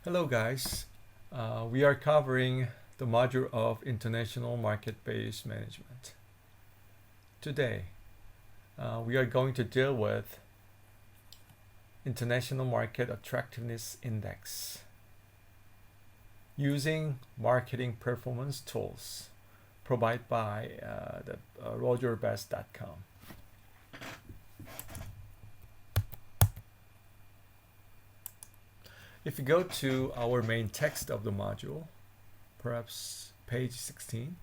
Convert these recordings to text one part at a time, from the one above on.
Hello guys, we are covering the module of International Market-Based Management. Today, we are going to deal with International Market Attractiveness Index using marketing performance tools provided by rogerbest.com. If you go to our main text of the module, perhaps page 16,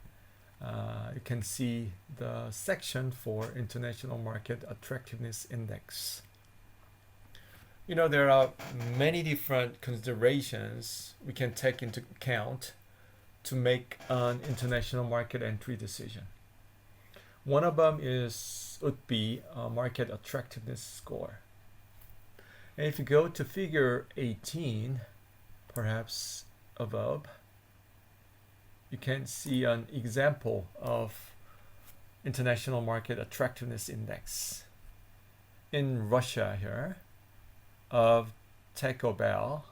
you can see the section for International Market Attractiveness Index. You know, there are many different considerations we can take into account to make an international market entry decision. One of them would be a market attractiveness score. And if you go to figure 18, perhaps above, you can see an example of International Market Attractiveness Index. In Russia here, of Taco Bell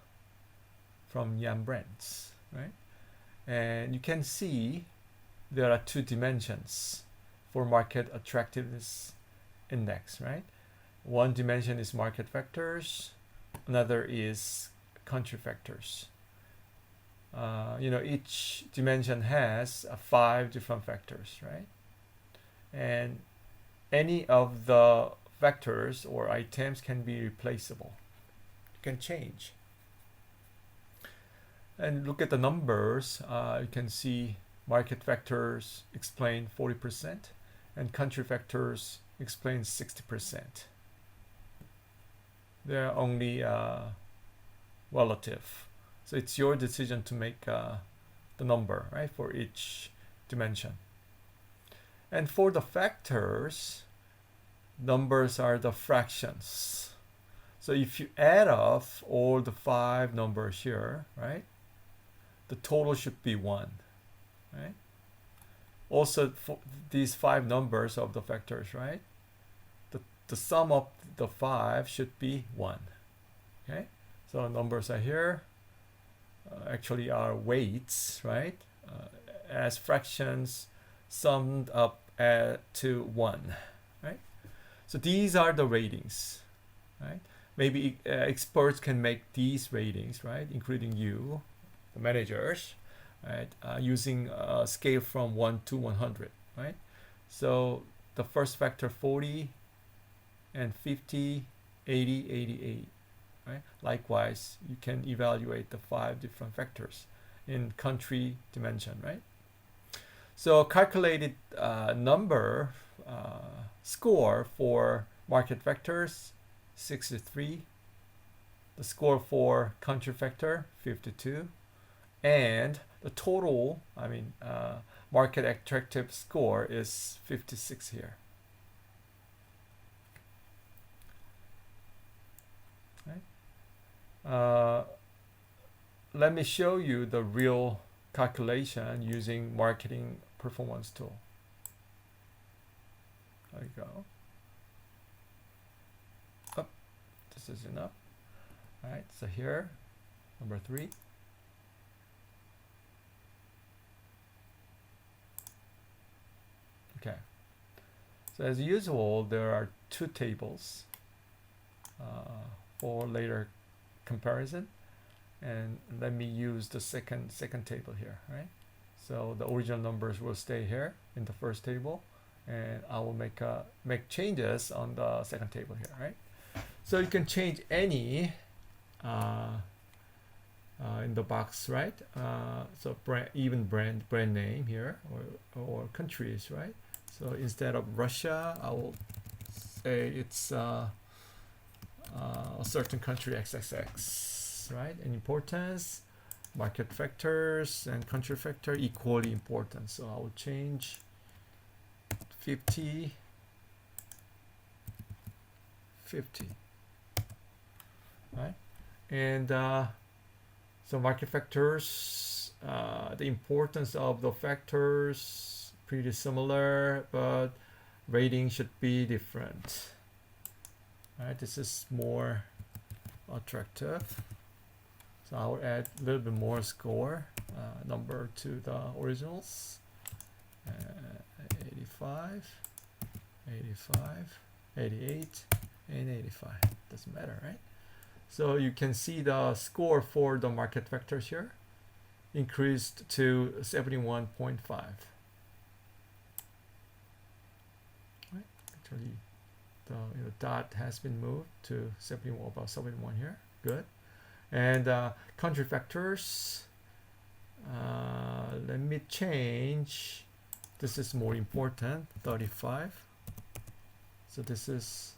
from Yum Brands, right? And you can see there are two dimensions for market attractiveness index, right? One dimension is market factors, another is country factors. Each dimension has 5 different factors, right? And any of the factors or items can be replaceable. You can change. And look at the numbers. You can see market factors explain 40% and country factors explain 60%. They're only relative. So it's your decision to make the number, right, for each dimension. And for the factors, numbers are the fractions. So if you add up all the 5 numbers here, right, the total should be 1, right? Also, for these 5 numbers of the factors, right, the sum of the 5 should be 1. Okay, so numbers are here. Actually, are weights, right? As fractions summed up to 1, right? So these are the ratings, right? Maybe experts can make these ratings, right, including you, the managers, right, using a scale from 1 to 100, right? So the first factor 40 and 50, 80, 88, right? Likewise, you can evaluate the 5 different factors in country dimension, right? So calculated number score for market factors 63, the score for country factor 52, and the total, market attractive score is 56 here. Let me show you the real calculation using marketing performance tool. There you go. Up. This is enough. All right. So here, number 3. Okay. So as usual, there are 2 tables for later comparison, and let me use the second table here, right? So the original numbers will stay here in the first table, and I will make changes on the second table here, right? So you can change any in the box, right? So brand name here, or countries, right? So instead of Russia, I will say it's a certain country XXX, right? And importance, market factors and country factor equally important. So I will change 50, 50, right? And so market factors, the importance of the factors pretty similar, but rating should be different. All right, this is more attractive. So I'll add a little bit more score number to the originals. 85, 85, 88, and 85. Doesn't matter, right? So you can see the score for the market vectors here increased to 71.5. Right? Actually, the dot has been moved to 71, about 71 here. Good. And country vectors. Let me change. This is more important. 35. So this is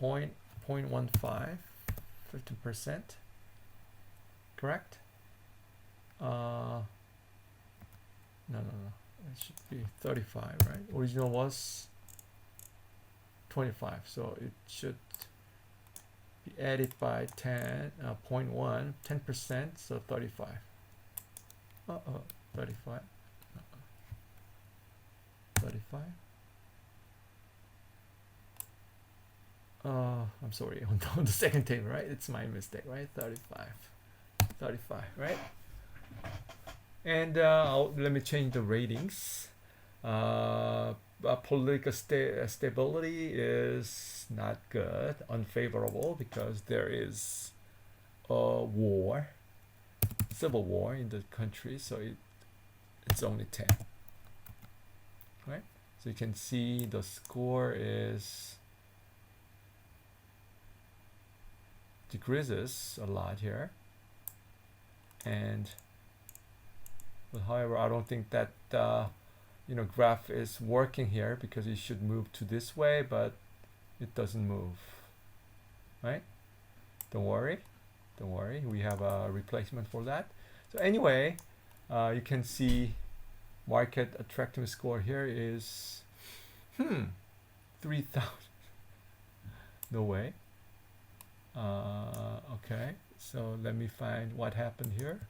0.15, 15%. Correct? No. It should be 35, right? Original was 25, so it should be added by 10, 0.1, 10%, so 35. 35. 35. I'm sorry, on the second table, right? It's my mistake, right? 35. 35, right? And let me change the ratings. Political stability is not good, unfavorable, because there is a war, civil war in the country, so it's only 10, right? So you can see the score is decreases a lot here, and but however, I don't think that graph is working here, because it should move to this way, but it doesn't move, right? Don't worry, we have a replacement for that. So anyway, you can see market attractiveness score here is 3,000. No way. Okay, so let me find what happened here.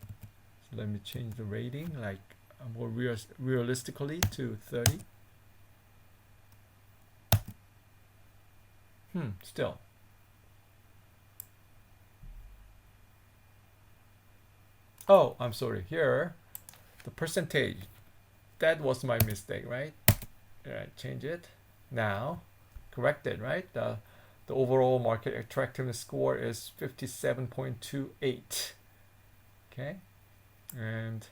So let me change the rating, like more realistically, to 30. Still. Oh, I'm sorry. Here, the percentage. That was my mistake, right? All right, change it. Now, corrected, right? The overall market attractiveness score is 57.28. Okay, and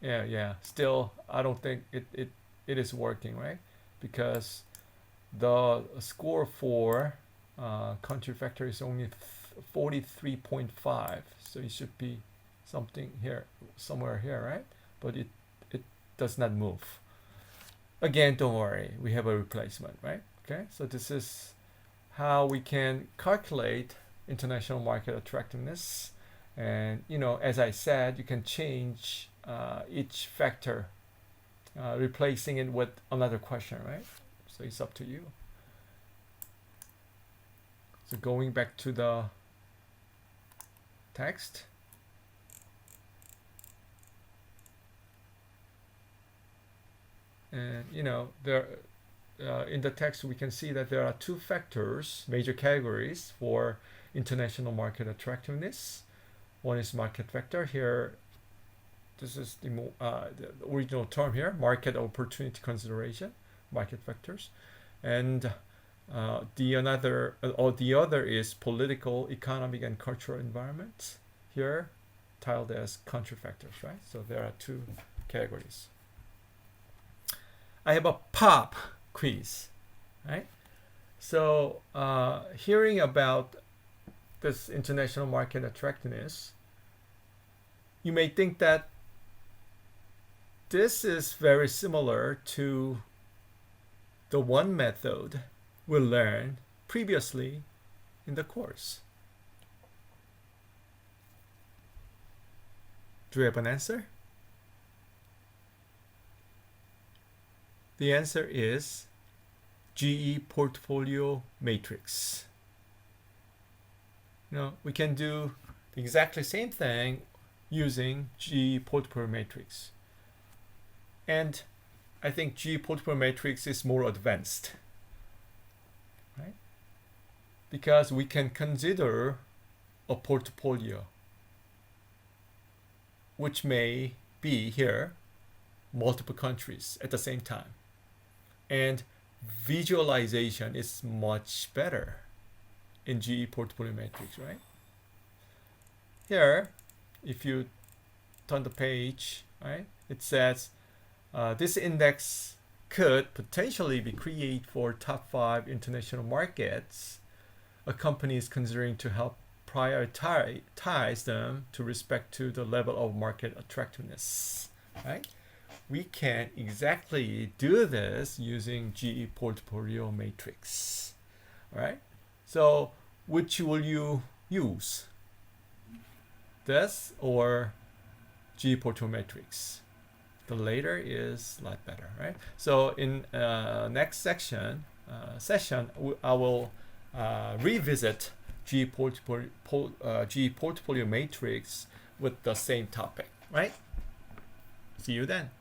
yeah, still I don't think it is working, right? Because the score for country factor is only 43.5, so it should be something here, somewhere here, right? But it does not move. Again, don't worry, we have a replacement, right? Okay, so this is how we can calculate international market attractiveness. And as I said, you can change each factor, replacing it with another question, right? So it's up to you. So going back to the text. And there in the text we can see that there are two factors, major categories for international market attractiveness. One is market vector. Here, this is the original term here, market opportunity consideration, market vectors, and the other is political, economic, and cultural environment. Here, titled as country factors, right? So there are two categories. I have a pop quiz, right? So hearing about this international market attractiveness, you may think that this is very similar to the one method we learned previously in the course. Do you have an answer? The answer is GE portfolio matrix. We can do the exactly same thing using GE portfolio matrix. And I think GE portfolio matrix is more advanced, right? because we can consider a portfolio, which may be here multiple countries at the same time. And visualization is much better in GE portfolio matrix, right? Here, if you turn the page, right, it says this index could potentially be created for top 5 international markets. A company is considering to help prioritize them to respect to the level of market attractiveness, right? We can exactly do this using GE portfolio matrix, all right? So which will you use? This or GE portfolio matrix? The later is a lot better, right? So in next session, I will revisit GE portfolio matrix with the same topic, right? See you then.